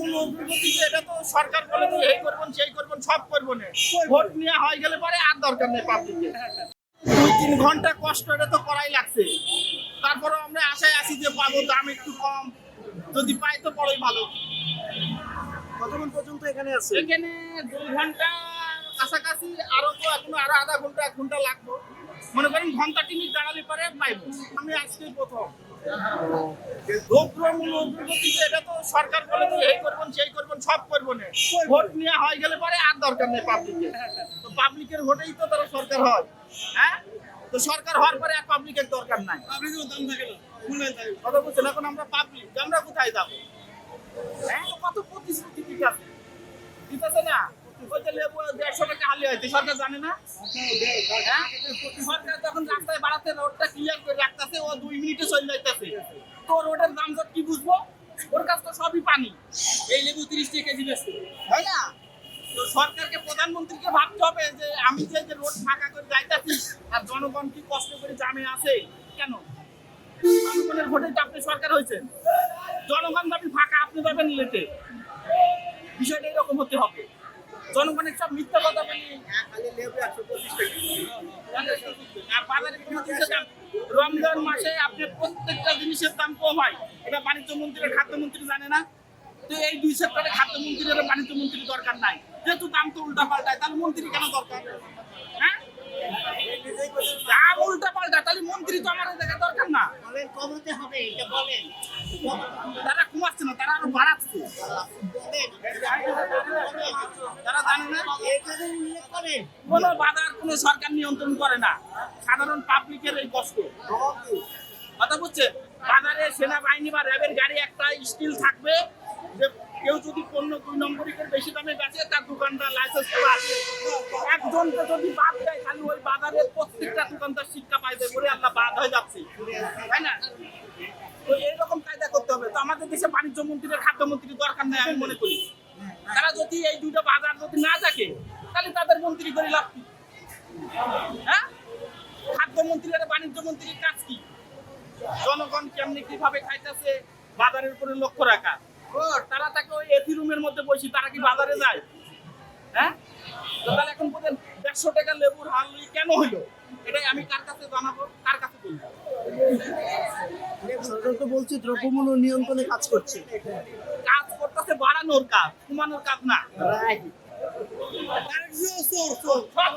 মূল অগ্রগতি যে এটা তো সরকার বলে যে এই করবেন সেই করবেন সব করবো না, ভোট নিয়ে হয়ে গেলে পরে আর দরকার নেই পাবলিকের। 2-3 ঘন্টা কষ্ট এটা তো করাই লাগছে, তারপরে আমরা আশায় আছি যে পাবো, দাম একটু কম, যদি পাই তো বড়ই ভালো। কতক্ষণ পর্যন্ত এখানে আছে? এখানে 2 ঘন্টা কাছাকাছি, আরো তো এখনো আরো আধা ঘন্টা 1 ঘন্টা লাগবে। মনে করেন ঘন্টা 3 দাঁড়ালে পরে পাইবো। আমি আজকেই প্রথম। দ্রব্যমূল্য অগ্রগতি যে এটা তো সরকার বলে যে এই করবেন সেই করবেন সব করবো না, ভোট নিয়ে হয়ে গেলে পরে আর দরকার নেই পাবলিকের। তো পাবলিকের ভোটেই তো তারা সরকার হয়। হ্যাঁ, তো সরকার হওয়ার পরে আর পাবলিকের দরকার নাই। কথা বলছেন, এখন আমরা পাবলিক, আমরা কোথায় যাবো? হ্যাঁ, তো কত প্রতিশ্রুতি দিতেছে না। ওই যে লেবু 150 টাকা হালি হয়েছে, সরকার জানে না? হ্যাঁ, সরকার যখন রাস্তায় বাড়াতে রোডটা ক্লিয়ার করে রাখতেছে, ও 2 মিনিটে চলে যাইতেছে। তো রোডের দাম যত কি বুঝবো? ওর কাছে তো সবই পানি। এই লেবু 30 টাকা কেজি বেচছে, তাই না? তো সরকারকে, প্রধানমন্ত্রীকে ভাবতে হবে যে আমি যে রোড ফাঁকা করে যাইতেছি আর জনগণ কি কষ্ট করে জামে আছে কেন? জনগণের ভোটে তো আপনি সরকার হয়েছেন, জনগণ যাবেন ফাঁকা, আপনি যাবেন লেটে। বিষয়টা এরকম হতে হবে। জনগণের সব মিথ্যা কথা বলি, আর বাজারে কোনো জিনিসের দাম, রমজান মাসে আপনি প্রত্যেকটা জিনিসের দাম কম হয়, এটা বাণিজ্য মন্ত্রী, খাদ্যমন্ত্রী জানে না? তো এই 2 সেক্টরে খাদ্যমন্ত্রীর বাণিজ্য মন্ত্রী দরকার নাই, যেহেতু দাম তো উল্টা পাল্টায়, তাহলে মন্ত্রী কেন দরকার? হ্যাঁ, দাম উল্টা পাল্টা, তাহলে মন্ত্রী তো আমার দেখা দরকার না। কমাতে হবে, এটা বলেন। তারা কমাচ্ছে না, তারা আরো বাড়াচ্ছে। তারা জানে না এখানে উল্লেখ করেন। কোনো বাজার কোনো সরকার নিয়ন্ত্রণ করে না, সাধারণ পাবলিকের এই কষ্ট। কথা বুঝছেন? বাজারে সেনাবাহিনী বা র্যাবের গাড়ি একটা স্টিল থাকবে যে কেউ যদি পণ্য 2 নম্বরিকের বেশি দামে বেচে, তার দোকানদার লাইসেন্স পাবে। একজনকে যদি বাদ দেয়, খালি ওই বাজারের প্রত্যেকটা দোকানদার শিক্ষা পাই যায়, বলে আল্লাহ বাদ হয়ে যাচ্ছে, তাই না? তো এইরকম কায়দা করতে হবে। তো আমাদের দেশে বাণিজ্য মন্ত্রীর, খাদ্যমন্ত্রীর দরকার নেই আমি মনে করি। তারা যদি এই 2টা বাজার যদি না থাকে, তাহলে তাদের মন্ত্রী করে লাভ কি? হ্যাঁ, খাদ্যমন্ত্রী আর বাণিজ্য মন্ত্রীর কাজ কি? জনগণ কেমনি কিভাবে খাইতেছে বাজারের উপরে লক্ষ্য রাখা। তারা তাকে ওই এসি রুমের মধ্যে বসি, তারা কি বাজারে যায়? হ্যাঁ, তো তাহলে এখন বলেন 150 টাকা লেবুর হাল কেন হইলো? এটাই আমি কার কাছে জানাবো, কার কাছে বলবো? সরকার তো বলছে দ্রব্যমূল্য নিয়ন্ত্রণে কাজ করছে। কাজ করতেছে বাড়ানোর কাজ, কমানোর কাজ না। রাইট। সব